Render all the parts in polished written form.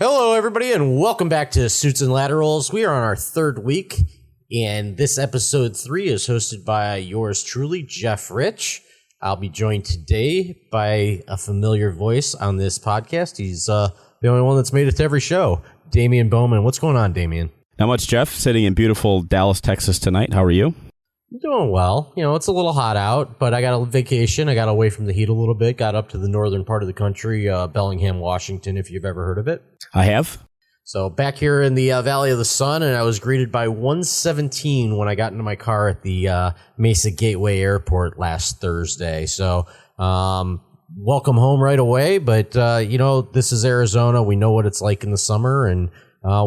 Hello, everybody, and welcome back to Suits and Laterals. We are on our third week, and this episode 3 is hosted by yours truly, Jeff Rich. I'll be joined today by a familiar voice on this podcast. He's the only one that's made it to every show, Damian Bowman. What's going on, Damian? Not much, Jeff. Sitting in beautiful Dallas, Texas tonight. How are you? I'm doing well. You know, it's a little hot out, but I got a vacation. I got away from the heat a little bit, got up to the northern part of the country, Bellingham, Washington, if you've ever heard of it. I have. So back here in the Valley of the Sun, and I was greeted by 117 when I got into my car at the Mesa Gateway Airport last Thursday. So welcome home right away. But, this is Arizona. We know what it's like in the summer, and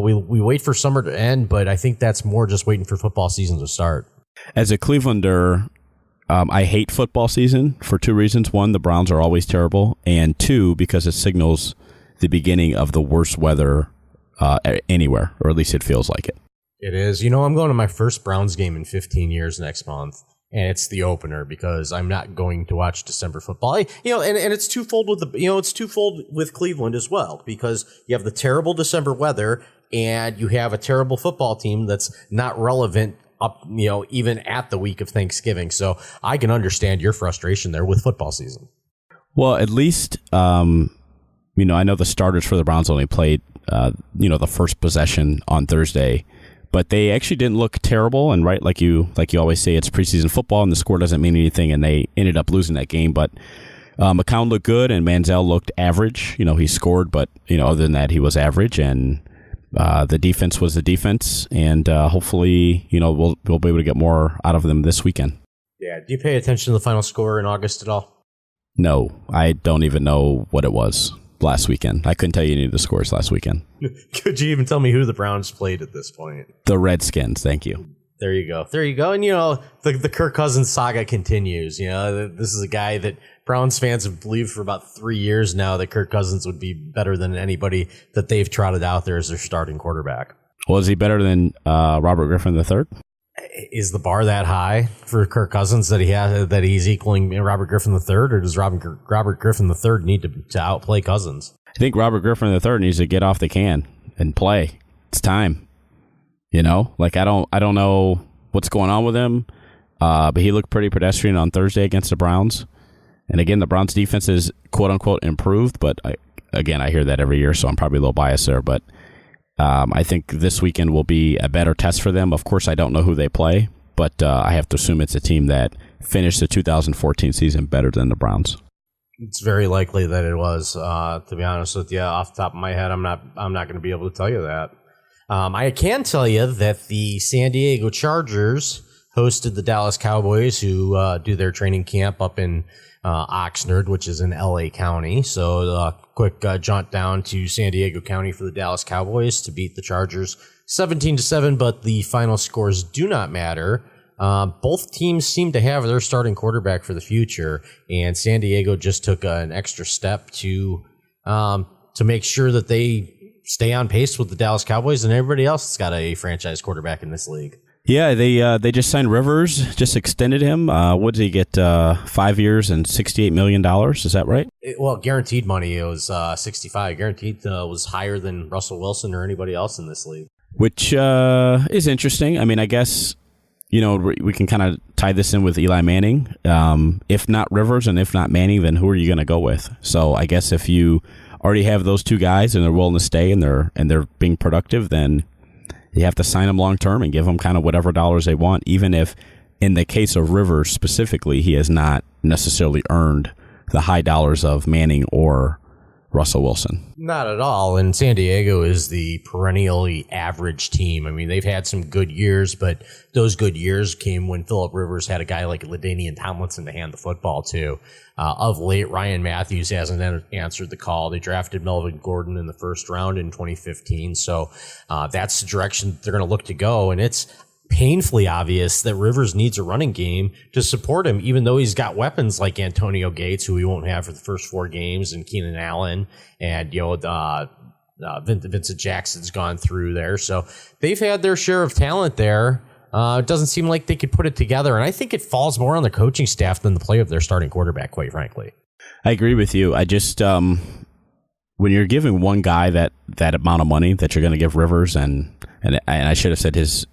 we wait for summer to end. But I think that's more just waiting for football season to start. As a Clevelander, I hate football season for two reasons. One, the Browns are always terrible. And two, because it signals the beginning of the worst weather anywhere, or at least it feels like it. It is. You know, I'm going to my first Browns game in 15 years next month, and it's the opener because I'm not going to watch December football. And it's twofold with Cleveland as well, because you have the terrible December weather and you have a terrible football team that's not relevant up, even at the week of Thanksgiving. So I can understand your frustration there with football season. Well, at least, I know the starters for the Browns only played, the first possession on Thursday, but they actually didn't look terrible. And right, like you always say, it's preseason football and the score doesn't mean anything. And they ended up losing that game. But McCown looked good and Manziel looked average. He scored, but other than that, he was average. And the defense was the defense. And hopefully, we'll be able to get more out of them this weekend. Yeah. Do you pay attention to the final score in August at all? No, I don't even know what it was last weekend. I couldn't tell you any of the scores last weekend. Could you even tell me who the Browns played at this point? The Redskins. Thank you. There you go. And, the Kirk Cousins saga continues. This is a guy that Browns fans have believed for about 3 years now that Kirk Cousins would be better than anybody that they've trotted out there as their starting quarterback. Well, is he better than Robert Griffin III? Is the bar that high for Kirk Cousins that he's equaling Robert Griffin III, or does Robert Griffin III need to outplay Cousins? I think Robert Griffin III needs to get off the can and play. It's time. I don't know what's going on with him, but he looked pretty pedestrian on Thursday against the Browns. And again, the Browns defense is quote unquote improved, but I hear that every year, so I'm probably a little biased there, but I think this weekend will be a better test for them. Of course, I don't know who they play, but I have to assume it's a team that finished the 2014 season better than the Browns. It's very likely that it was. To be honest with you, off the top of my head, I'm not going to be able to tell you that. I can tell you that the San Diego Chargers hosted the Dallas Cowboys, who do their training camp up in Oxnard, which is in LA County. So quick jaunt down to San Diego County for the Dallas Cowboys to beat the Chargers 17-7, but the final scores do not matter. Both teams seem to have their starting quarterback for the future, and San Diego just took an extra step to make sure that they stay on pace with the Dallas Cowboys and everybody else that's got a franchise quarterback in this league. Yeah, they just signed Rivers, just extended him. What did he get? 5 years and $68 million. Is that right? Guaranteed money, it was 65. Guaranteed was higher than Russell Wilson or anybody else in this league. Which is interesting. I mean, I guess, we can kind of tie this in with Eli Manning. If not Rivers and if not Manning, then who are you going to go with? So I guess if you already have those two guys and they're willing to stay and they're being productive, then you have to sign them long-term and give them kind of whatever dollars they want, even if, in the case of Rivers specifically, he has not necessarily earned the high dollars of Manning or Russell Wilson. Not at all. And San Diego is the perennially average team. I mean, they've had some good years, but those good years came when Phillip Rivers had a guy like LaDainian Tomlinson to hand the football to. Of late, Ryan Matthews hasn't answered the call. They drafted Melvin Gordon in the first round in 2015. So that's the direction they're going to look to go. And it's painfully obvious that Rivers needs a running game to support him, even though he's got weapons like Antonio Gates, who he won't have for the first 4 games, and Keenan Allen, and Vincent Jackson's gone through there. So they've had their share of talent there. It doesn't seem like they could put it together, and I think it falls more on the coaching staff than the play of their starting quarterback, quite frankly. I agree with you. I just when you're giving one guy that amount of money that you're going to give Rivers, and I should have said his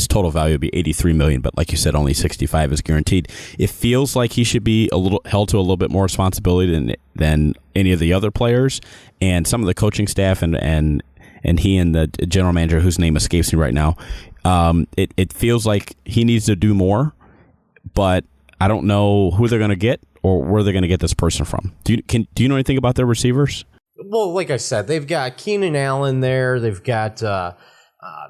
total value would be $83 million, but like you said, only 65 is guaranteed. It feels like he should be held to a little bit more responsibility than any of the other players, and some of the coaching staff and he and the general manager, whose name escapes me right now. It feels like he needs to do more, but I don't know who they're going to get or where they're going to get this person from. Do you know anything about their receivers? Well, like I said, they've got Keenan Allen there. They've got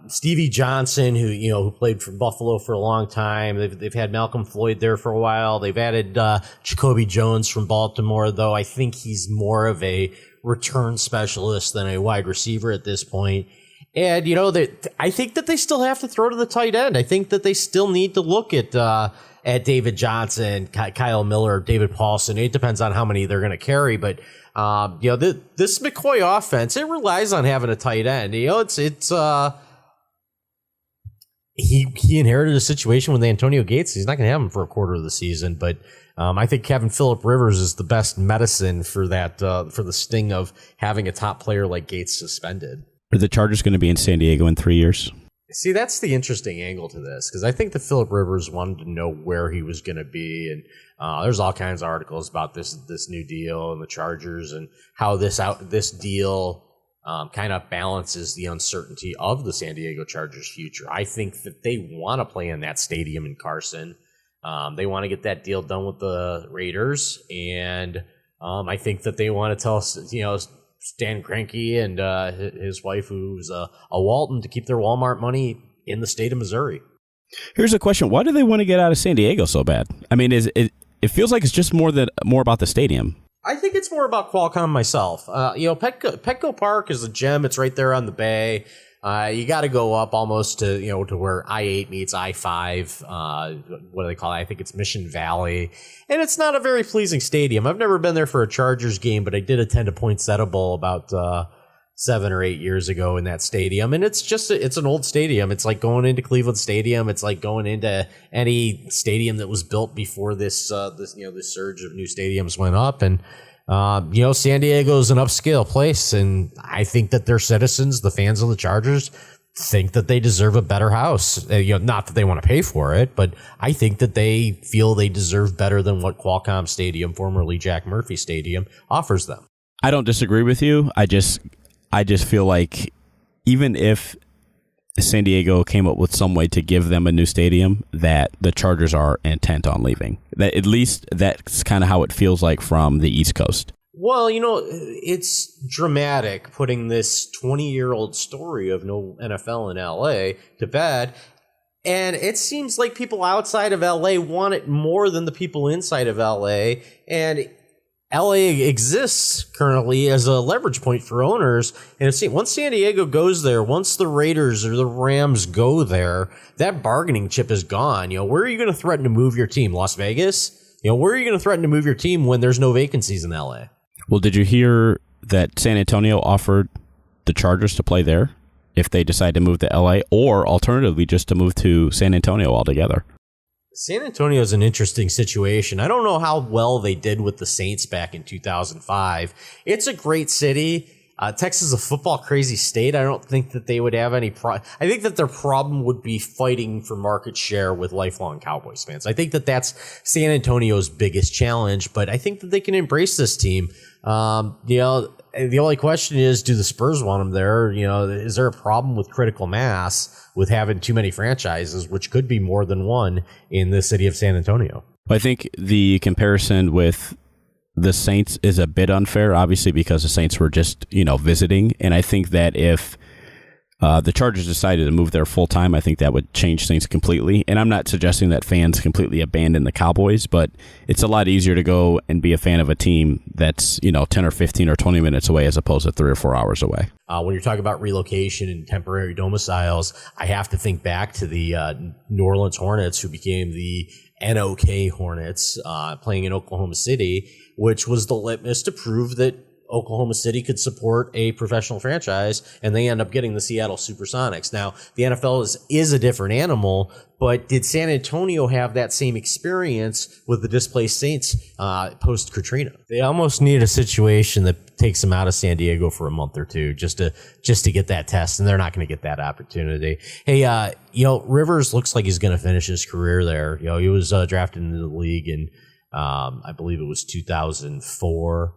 Stevie Johnson, who played for Buffalo for a long time. They've had Malcolm Floyd there for a while. They've added Jacoby Jones from Baltimore, though I think he's more of a return specialist than a wide receiver at this point. And I think that they still have to throw to the tight end. I think that they still need to look at David Johnson, Kyle Miller, David Paulson. It depends on how many they're going to carry, but this McCoy offense, it relies on having a tight end. He inherited a situation with Antonio Gates. He's not going to have him for a quarter of the season, but I think Kevin Phillip Rivers is the best medicine for that, for the sting of having a top player like Gates suspended. Are the Chargers going to be in San Diego in 3 years? See, that's the interesting angle to this, because I think that Phillip Rivers wanted to know where he was going to be, and there's all kinds of articles about this new deal and the Chargers and how this deal kind of balances the uncertainty of the San Diego Chargers' future. I think that they want to play in that stadium in Carson. They want to get that deal done with the Raiders, and I think that they want to tell Stan Kroenke and his wife, who's a Walton, to keep their Walmart money in the state of Missouri. Here's a question: why do they want to get out of San Diego so bad? I mean, it feels like it's just more about the stadium. I think it's more about Qualcomm myself. Petco Park is a gem. It's right there on the bay. You got to go up almost to where I-8 meets I-5. What do they call it? I think it's Mission Valley, and it's not a very pleasing stadium. I've never been there for a Chargers game, but I did attend a Poinsettia Bowl about 7 or 8 years ago in that stadium, and it's an old stadium. It's like going into Cleveland Stadium. It's like going into any stadium that was built before this surge of new stadiums went up. And San Diego is an upscale place, and I think that their citizens, the fans of the Chargers, think that they deserve a better house. Not that they want to pay for it, but I think that they feel they deserve better than what Qualcomm Stadium, formerly Jack Murphy Stadium, offers them. I don't disagree with you. I just feel like even if San Diego came up with some way to give them a new stadium, that the Chargers are intent on leaving. That at least that's kind of how it feels like from the East Coast. Well, it's dramatic putting this 20-year-old story of no NFL in LA to bed. And it seems like people outside of LA want it more than the people inside of LA. And LA exists currently as a leverage point for owners. And once San Diego goes there, once the Raiders or the Rams go there, that bargaining chip is gone. Where are you going to threaten to move your team? Las Vegas? Where are you going to threaten to move your team when there's no vacancies in LA? Well, did you hear that San Antonio offered the Chargers to play there if they decide to move to LA, or alternatively just to move to San Antonio altogether? San Antonio is an interesting situation. I don't know how well they did with the Saints back in 2005. It's a great city. Texas is a football crazy state. I don't think that they would have any I think that their problem would be fighting for market share with lifelong Cowboys fans. I think that that's San Antonio's biggest challenge, but I think that they can embrace this team. The only question is, do the Spurs want them there? Is there a problem with critical mass with having too many franchises, which could be more than one in the city of San Antonio? I think the comparison with the Saints is a bit unfair, obviously, because the Saints were just, visiting. And I think that if the Chargers decided to move there full time, I think that would change things completely. And I'm not suggesting that fans completely abandon the Cowboys, but it's a lot easier to go and be a fan of a team that's, 10 or 15 or 20 minutes away as opposed to 3 or 4 hours away. When you're talking about relocation and temporary domiciles, I have to think back to the New Orleans Hornets, who became the NOK Hornets, playing in Oklahoma City, which was the litmus to prove that Oklahoma City could support a professional franchise, and they end up getting the Seattle Supersonics. Now, the NFL is a different animal, but did San Antonio have that same experience with the displaced Saints post Katrina? They almost need a situation that takes them out of San Diego for a month or two just to get that test, and they're not going to get that opportunity. Hey, Rivers looks like he's going to finish his career there. He was drafted into the league in I believe it was 2004.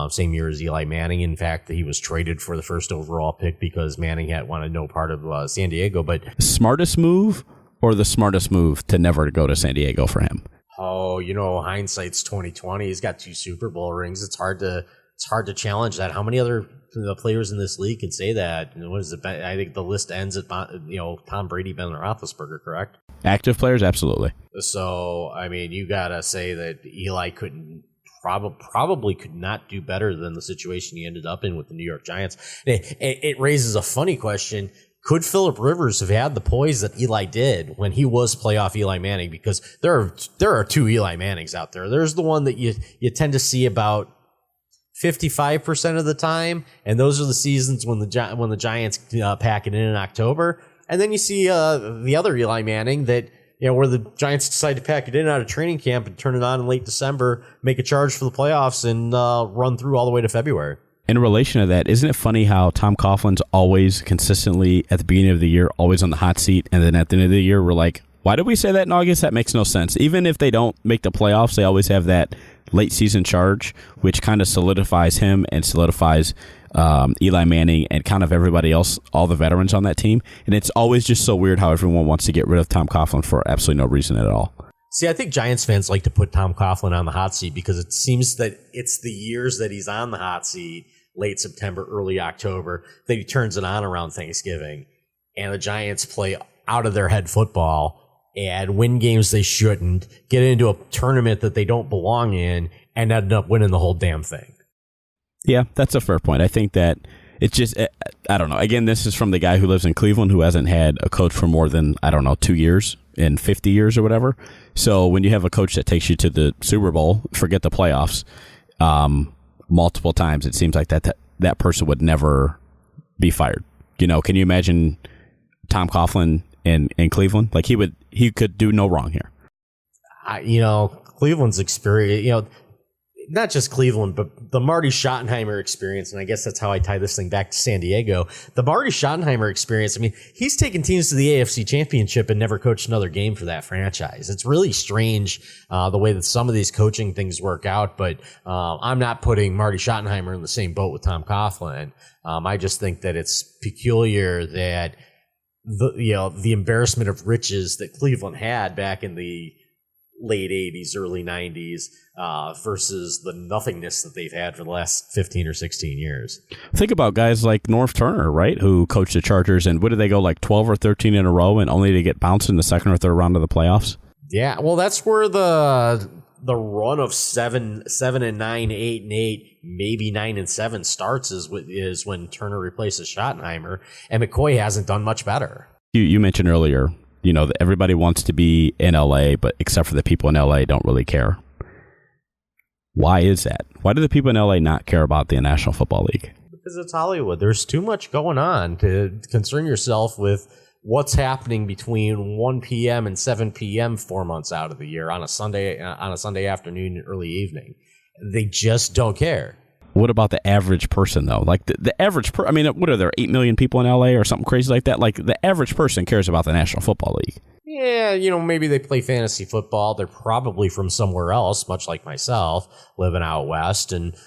Same year as Eli Manning. In fact, he was traded for the first overall pick because Manning had wanted no part of San Diego. But smartest move or the smartest move to never go to San Diego for him? Oh, hindsight's 2020. He's got 2 Super Bowl rings. It's hard to challenge that. How many other players in this league can say that? What is it? I think the list ends at Tom Brady, Ben Roethlisberger, correct? Active players, absolutely. So you gotta say that Eli probably could not do better than the situation he ended up in with the New York Giants. It raises a funny question. Could Phillip Rivers have had the poise that Eli did when he was playoff Eli Manning? Because there are 2 Eli Mannings out there. There's the one that you tend to see about 55% of the time, and those are the seasons when the Giants pack it in October. And then you see the other Eli Manning that where the Giants decide to pack it in out of training camp and turn it on in late December, make a charge for the playoffs, and run through all the way to February. In relation to that, isn't it funny how Tom Coughlin's always consistently at the beginning of the year, always on the hot seat, and then at the end of the year, we're like, why did we say that in August? That makes no sense. Even if they don't make the playoffs, they always have that late season charge, which kind of solidifies him and solidifies Eli Manning and kind of everybody else, all the veterans on that team. And it's always just so weird how everyone wants to get rid of Tom Coughlin for absolutely no reason at all. See, I think Giants fans like to put Tom Coughlin on the hot seat because it seems that it's the years that he's on the hot seat, late September, early October, that he turns it on around Thanksgiving. And the Giants play out of their head football and win games they shouldn't, get into a tournament that they don't belong in, and end up winning the whole damn thing. Yeah, that's a fair point. I think that it's just, I don't know. Again, this is from the guy who lives in Cleveland who hasn't had a coach for more than, 2 years in 50 years or whatever. So when you have a coach that takes you to the Super Bowl, forget the playoffs, multiple times, it seems like that person would never be fired. Can you imagine Tom Coughlin in Cleveland? Like he could do no wrong here. Cleveland's experience, not just Cleveland, but the Marty Schottenheimer experience, and I guess that's how I tie this thing back to San Diego. The Marty Schottenheimer experience, he's taken teams to the AFC Championship and never coached another game for that franchise. It's really strange the way that some of these coaching things work out, but I'm not putting Marty Schottenheimer in the same boat with Tom Coughlin. I just think that it's peculiar that the embarrassment of riches that Cleveland had back in the late 80s, early 90s versus the nothingness that they've had for the last 15 or 16 years. Think about guys like Norv Turner, right, who coached the Chargers, and what did they go, like 12 or 13 in a row, and only to get bounced in the second or third round of the playoffs? Yeah, well, that's where the run of 7-9, 8-8, maybe 9-7 starts is when Turner replaces Schottenheimer, and McCoy hasn't done much better. You mentioned earlier, that everybody wants to be in LA, but except for the people in LA don't really care. Why is that? Why do the people in LA not care about the National Football League? Because it's Hollywood. There's too much going on to concern yourself with what's happening between 1 p.m. and 7 p.m. 4 months out of the year on a Sunday afternoon and early evening. They just don't care. What about the average person, though? Like the average what are there, 8 million people in LA or something crazy like that? Like the average person cares about the National Football League. Yeah, maybe they play fantasy football. They're probably from somewhere else, much like myself, living out west. And,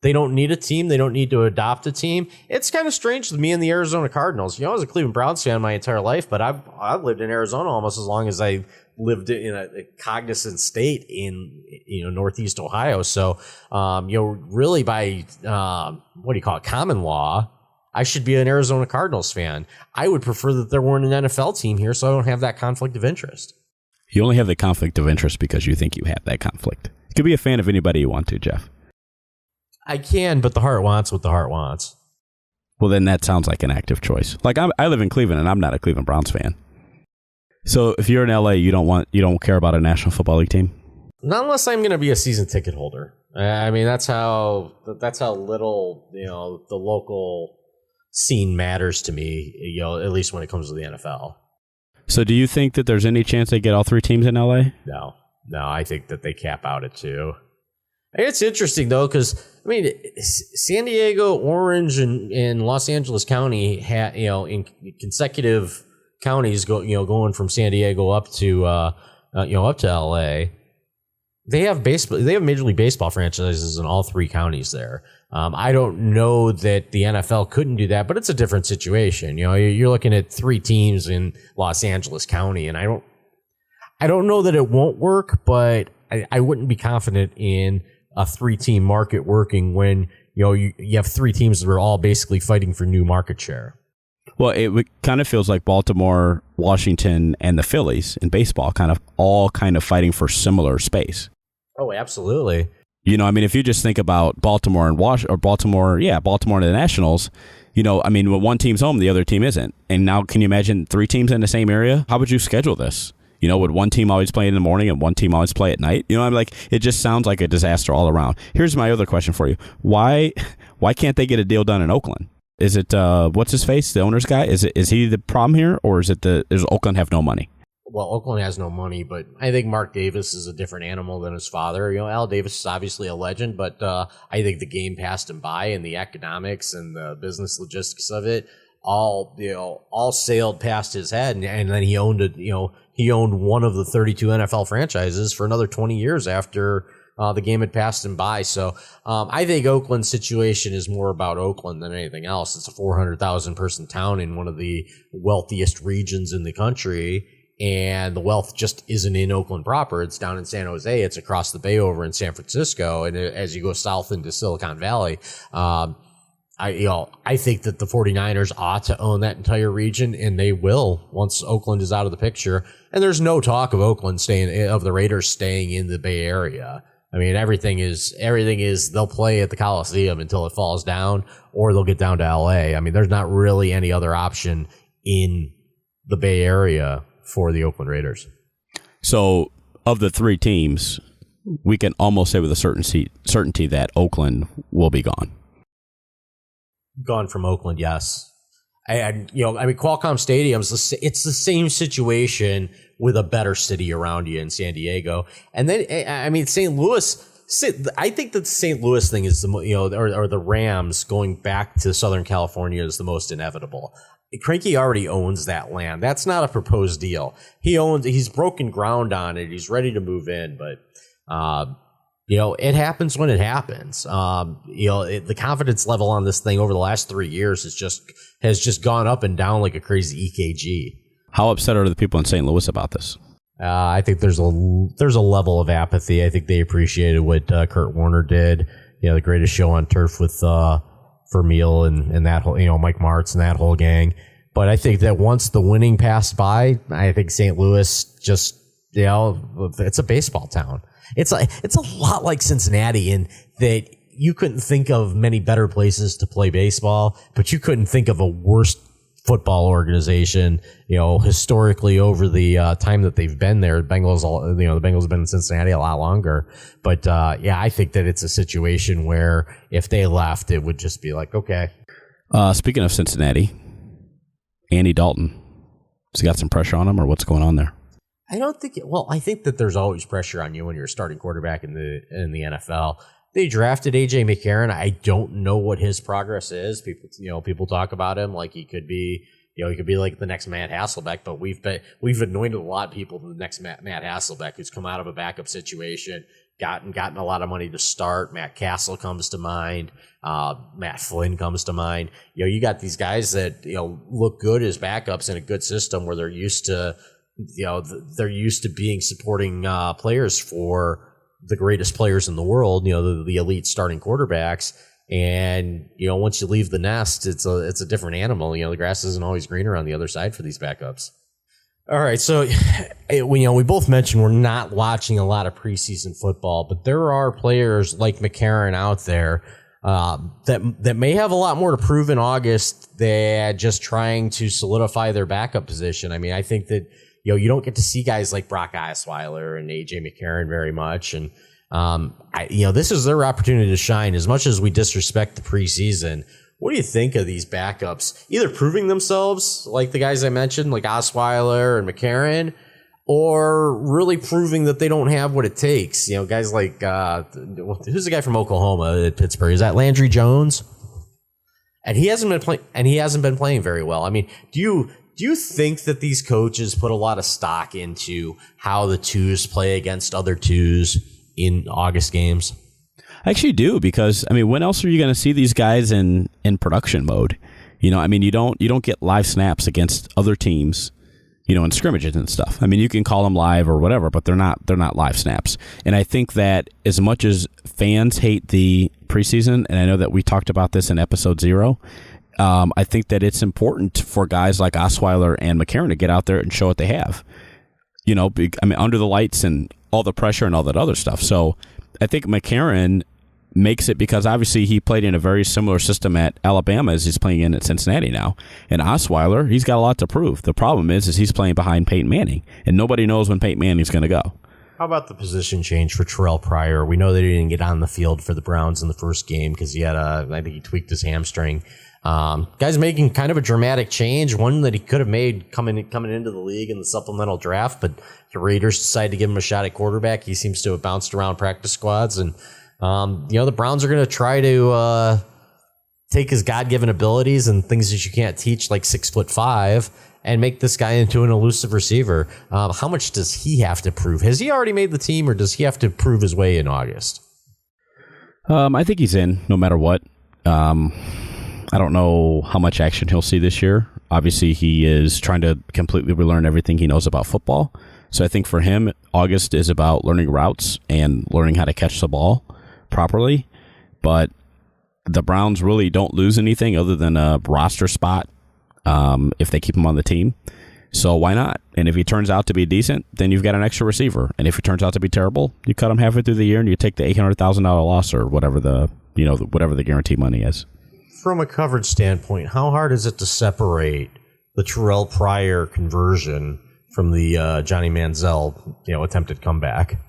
they don't need a team. They don't need to adopt a team. It's kind of strange with me and the Arizona Cardinals. I was a Cleveland Browns fan my entire life, but I've lived in Arizona almost as long as I lived in a cognizant state in Northeast Ohio. So really by common law, I should be an Arizona Cardinals fan. I would prefer that there weren't an NFL team here, so I don't have that conflict of interest. You only have the conflict of interest because you think you have that conflict. You could be a fan of anybody you want to, Jeff. I can, but the heart wants what the heart wants. Well, then that sounds like an active choice. Like I live in Cleveland, and I'm not a Cleveland Browns fan. So if you're in LA, you don't care about a National Football League team? Not unless I'm going to be a season ticket holder. I mean, that's how little, the local scene matters to me, at least when it comes to the NFL. So do you think that there's any chance they get all 3 teams in LA? No, I think that they cap out at 2. It's interesting though, because I mean, San Diego, Orange, and Los Angeles County had, in consecutive counties going from San Diego up to LA. They have Major League Baseball franchises in all 3 counties there. I don't know that the NFL couldn't do that, but it's a different situation. You're looking at 3 teams in Los Angeles County, and I don't know that it won't work, but I wouldn't be confident in a 3-team market working when you have 3 teams that are all basically fighting for new market share. Well, it kind of feels like Baltimore, Washington, and the Phillies in baseball all fighting for similar space. Oh, absolutely. I mean, if you just think about Baltimore and Baltimore and the Nationals, I mean, when one team's home, the other team isn't. And now, can you imagine 3 teams in the same area? How would you schedule this? Would one team always play in the morning and one team always play at night? I'm like, it just sounds like a disaster all around. Here's my other question for you: Why can't they get a deal done in Oakland? Is it what's his face, the owner's guy? Is he the problem here, or does Oakland have no money? Well, Oakland has no money, but I think Mark Davis is a different animal than his father. Al Davis is obviously a legend, but I think the game passed him by, and the economics and the business logistics of it all sailed past his head, and then he owned one of the 32 NFL franchises for another 20 years after the game had passed him by. So I think Oakland's situation is more about Oakland than anything else. It's a 400,000 person town in one of the wealthiest regions in the country, and the wealth just isn't in Oakland proper. It's down in San Jose. It's across the bay over in San Francisco, and as you go south into Silicon Valley, I think that the 49ers ought to own that entire region, and they will once Oakland is out of the picture. And there's no talk of the Raiders staying in the Bay Area. I mean, everything is they'll play at the Coliseum until it falls down, or they'll get down to LA. I mean, there's not really any other option in the Bay Area for the Oakland Raiders. So, of the 3 teams, we can almost say with a certainty that Oakland will be gone. Gone from Oakland, yes. Qualcomm Stadium it's the same situation with a better city around you in San Diego, and then St. Louis. I think that the St. Louis thing is or the Rams going back to Southern California is the most inevitable. Kroenke already owns that land. That's not a proposed deal. He's broken ground on it. He's ready to move in, but it happens when it happens. The confidence level on this thing over the last 3 years has just gone up and down like a crazy EKG. How upset are the people in St. Louis about this? I think there's a level of apathy. I think they appreciated what Kurt Warner did. The greatest show on turf with Vermeil and that whole, Mike Martz and that whole gang. But I think that once the winning passed by, I think St. Louis just, it's a baseball town. It's a lot like Cincinnati in that you couldn't think of many better places to play baseball, but you couldn't think of a worse football organization, historically over the time that they've been there. The Bengals have been in Cincinnati a lot longer. But I think that it's a situation where if they left, it would just be like, okay. Speaking of Cincinnati, Andy Dalton, has he got some pressure on him, or what's going on there? I don't think. I think that there's always pressure on you when you're a starting quarterback in the NFL. They drafted AJ McCarron. I don't know what his progress is. People talk about him like he could be, he could be like the next Matt Hasselbeck. But we've anointed a lot of people to the next Matt Hasselbeck, who's come out of a backup situation, gotten a lot of money to start. Matt Castle comes to mind. Matt Flynn comes to mind. You got these guys that look good as backups in a good system where they're used to being supporting players for the greatest players in the world, the elite starting quarterbacks. And, once you leave the nest, it's a different animal. The grass isn't always greener on the other side for these backups. All right. So, we both mentioned we're not watching a lot of preseason football, but there are players like McCarron out there that may have a lot more to prove in August than just trying to solidify their backup position. I mean, I think that, you don't get to see guys like Brock Osweiler and AJ McCarron very much. And This is their opportunity to shine. As much as we disrespect the preseason, what do you think of these backups? Either proving themselves, like the guys I mentioned, like Osweiler and McCarron, or really proving that they don't have what it takes. Guys like who's the guy from Oklahoma at Pittsburgh? Is that Landry Jones? And he hasn't been playing very well. I mean, do you think that these coaches put a lot of stock into how the twos play against other twos in August games? I actually do, because when else are you going to see these guys in production mode? You don't get live snaps against other teams, in scrimmages and stuff. You can call them live or whatever, but they're not live snaps. And I think that as much as fans hate the preseason, and I know that we talked about this in episode 0, I think that it's important for guys like Osweiler and McCarron to get out there and show what they have. Under the lights and all the pressure and all that other stuff. So I think McCarron makes it because obviously he played in a very similar system at Alabama as he's playing in at Cincinnati now. And Osweiler, he's got a lot to prove. The problem is he's playing behind Peyton Manning, and nobody knows when Peyton Manning's going to go. How about the position change for Terrell Pryor? We know that he didn't get on the field for the Browns in the first game because he had I think he tweaked his hamstring. Guy's making kind of a dramatic change, one that he could have made coming into the league in the supplemental draft, but the Raiders decided to give him a shot at quarterback. He seems to have bounced around practice squads, and the Browns are going to try to take his God-given abilities and things that you can't teach, like 6'5", and make this guy into an elusive receiver. How much does he have to prove? Has he already made the team, or does he have to prove his way in August? I think he's in no matter what. I don't know how much action he'll see this year. Obviously, he is trying to completely relearn everything he knows about football. So I think for him, August is about learning routes and learning how to catch the ball properly. But the Browns really don't lose anything other than a roster spot if they keep him on the team. So why not? And if he turns out to be decent, then you've got an extra receiver. And if he turns out to be terrible, you cut him halfway through the year and you take the $800,000 loss or whatever the guarantee money is. From a coverage standpoint, how hard is it to separate the Terrell Pryor conversion from the Johnny Manziel, attempted comeback?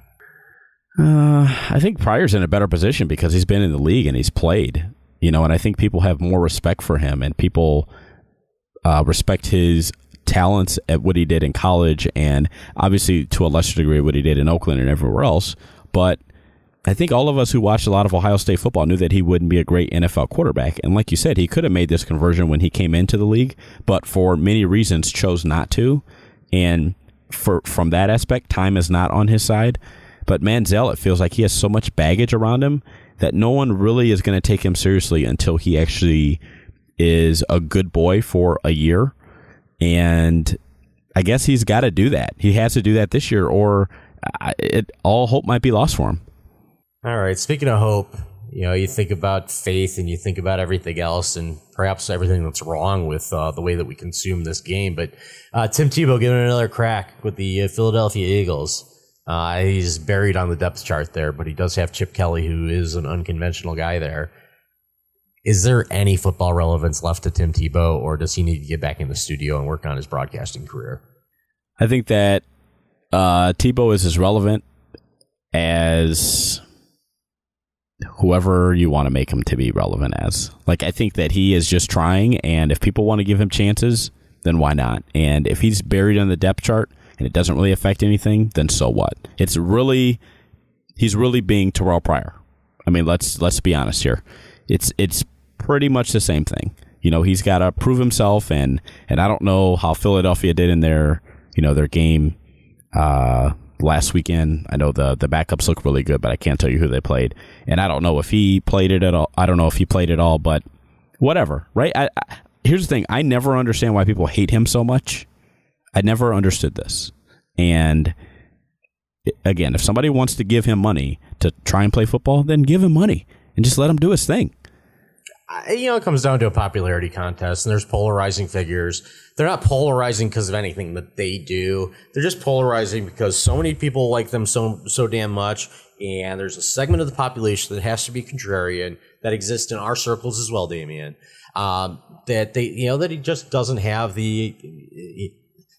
I think Pryor's in a better position because he's been in the league and he's played, and I think people have more respect for him, and people respect his talents at what he did in college, and obviously to a lesser degree what he did in Oakland and everywhere else. But I think all of us who watched a lot of Ohio State football knew that he wouldn't be a great NFL quarterback. And like you said, he could have made this conversion when he came into the league, but for many reasons chose not to. And from that aspect, time is not on his side. But Manziel, it feels like he has so much baggage around him that no one really is going to take him seriously until he actually is a good boy for a year. And I guess he's got to do that. He has to do that this year, or all hope might be lost for him. All right. Speaking of hope, you think about faith and you think about everything else and perhaps everything that's wrong with the way that we consume this game. But Tim Tebow giving it another crack with the Philadelphia Eagles. He's buried on the depth chart there, but he does have Chip Kelly, who is an unconventional guy there. Is there any football relevance left to Tim Tebow, or does he need to get back in the studio and work on his broadcasting career? I think that Tebow is as relevant as whoever you want to make him to be relevant as. I think that he is just trying, and if people want to give him chances, then why not? And if he's buried on the depth chart and it doesn't really affect anything, then so what? He's really being Terrell Pryor. Let's be honest here. It's pretty much the same thing. He's got to prove himself, and I don't know how Philadelphia did in their game last weekend. I know the backups look really good, but I can't tell you who they played. And I don't know if he played it at all. I don't know if he played at all, but whatever, right? Here's the thing. I never understand why people hate him so much. I never understood this. And again, if somebody wants to give him money to try and play football, then give him money and just let him do his thing. It comes down to a popularity contest, and there's polarizing figures. They're not polarizing because of anything that they do. They're just polarizing because so many people like them so damn much, and there's a segment of the population that has to be contrarian that exists in our circles as well, Damian. That he just doesn't have he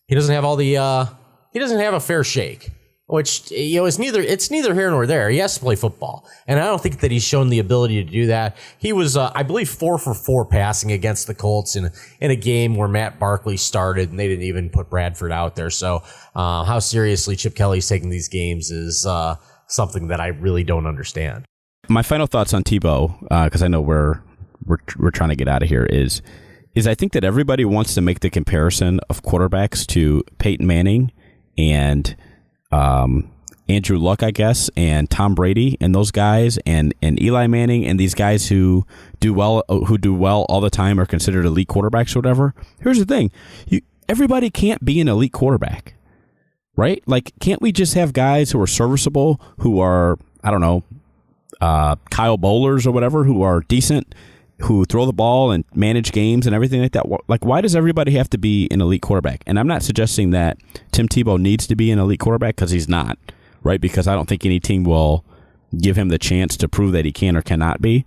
doesn't have a fair shake. which, is neither here nor there. He has to play football. And I don't think that he's shown the ability to do that. He was, I believe, 4 for 4 passing against the Colts in a game where Matt Barkley started, and they didn't even put Bradford out there. So how seriously Chip Kelly's taking these games is something that I really don't understand. My final thoughts on Tebow, because I know we're trying to get out of here, is I think that everybody wants to make the comparison of quarterbacks to Peyton Manning and Andrew Luck, I guess, and Tom Brady and those guys, and Eli Manning, and these guys who do well all the time are considered elite quarterbacks or whatever. Here's the thing. Everybody can't be an elite quarterback, right? Like, can't we just have guys who are serviceable, who are, I don't know, Kyle Bowlers or whatever, who are decent, who throw the ball and manage games and everything like that? Like, why does everybody have to be an elite quarterback? And I'm not suggesting that Tim Tebow needs to be an elite quarterback, because he's not, right? Because I don't think any team will give him the chance to prove that he can or cannot be.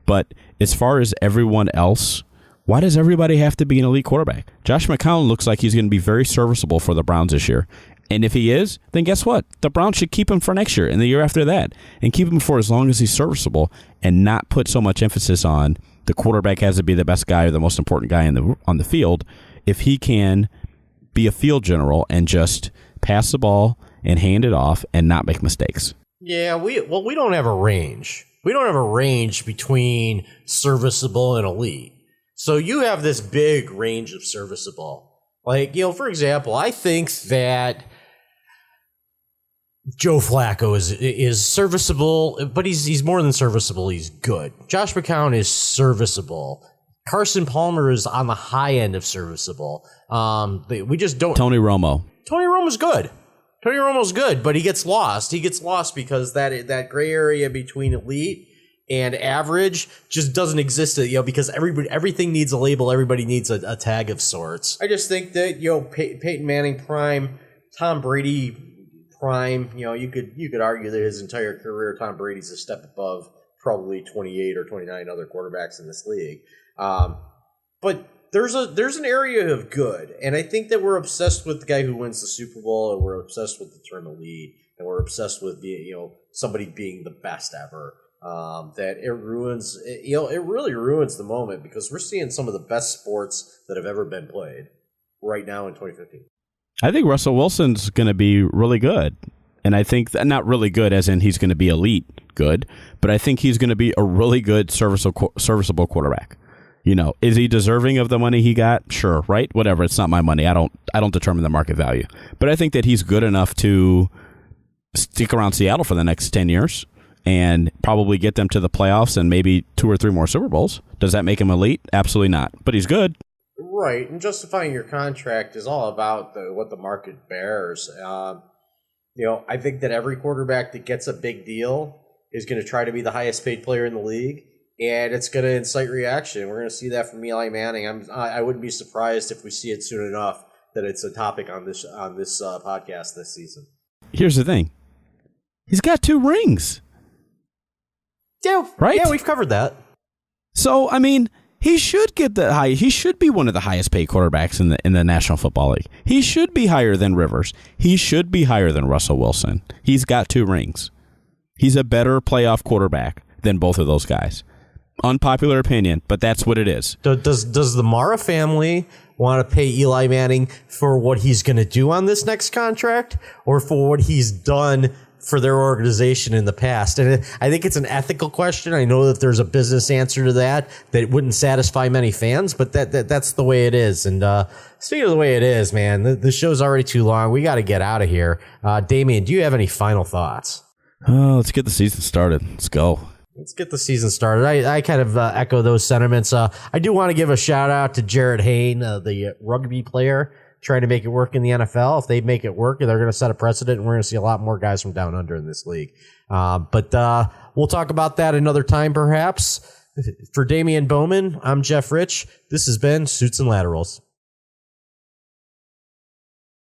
But as far as everyone else, why does everybody have to be an elite quarterback? Josh McCown looks like he's going to be very serviceable for the Browns this year. And if he is, then guess what? The Browns should keep him for next year and the year after that, and keep him for as long as he's serviceable, and not put so much emphasis on the quarterback has to be the best guy or the most important guy on the field. If he can be a field general and just pass the ball and hand it off and not make mistakes. Yeah, we don't have a range. We don't have a range between serviceable and elite. So you have this big range of serviceable. Like, for example, I think that Joe Flacco is serviceable, but he's more than serviceable. He's good. Josh McCown is serviceable. Carson Palmer is on the high end of serviceable. We just don't. Tony Romo's good. Tony Romo's good, but he gets lost. He gets lost because that gray area between elite and average just doesn't exist. Because everything needs a label. Everybody needs a tag of sorts. I just think that Peyton Manning prime, Tom Brady prime, you could argue that his entire career, Tom Brady's a step above probably 28 or 29 other quarterbacks in this league. But there's an area of good, and I think that we're obsessed with the guy who wins the Super Bowl, and we're obsessed with the term elite, and we're obsessed with being, somebody being the best ever. That it ruins, it really ruins the moment, because we're seeing some of the best sports that have ever been played right now in 2015. I think Russell Wilson's going to be really good. And I think not really good as in he's going to be elite good, but I think he's going to be a really good serviceable quarterback. Is he deserving of the money he got? Sure, right? Whatever. It's not my money. I don't determine the market value. But I think that he's good enough to stick around Seattle for the next 10 years and probably get them to the playoffs and maybe 2 or 3 more Super Bowls. Does that make him elite? Absolutely not. But he's good. Right, and justifying your contract is all about what the market bears. I think that every quarterback that gets a big deal is going to try to be the highest paid player in the league, and it's going to incite reaction. We're going to see that from Eli Manning. I wouldn't be surprised if we see it soon enough that it's a topic on this podcast this season. Here's the thing: he's got 2 rings. Yeah, right. Yeah, we've covered that. So he should get he should be one of the highest paid quarterbacks in the National Football League. He should be higher than Rivers. He should be higher than Russell Wilson. He's got 2 rings. He's a better playoff quarterback than both of those guys. Unpopular opinion, but that's what it is. Does the Mara family want to pay Eli Manning for what he's going to do on this next contract, or for what he's done for their organization in the past? And I think it's an ethical question. I know that there's a business answer to that wouldn't satisfy many fans, but that's the way it is. And speaking of the way it is, man, the show's already too long. We got to get out of here. Damian, do you have any final thoughts? Let's get the season started. Let's go. Let's get the season started. I kind of echo those sentiments. I do want to give a shout out to Jared Hayne, the rugby player, trying to make it work in the NFL. If they make it work, they're going to set a precedent, and we're going to see a lot more guys from down under in this league. But we'll talk about that another time, perhaps. For Damian Bowman, I'm Jeff Rich. This has been Suits and Laterals.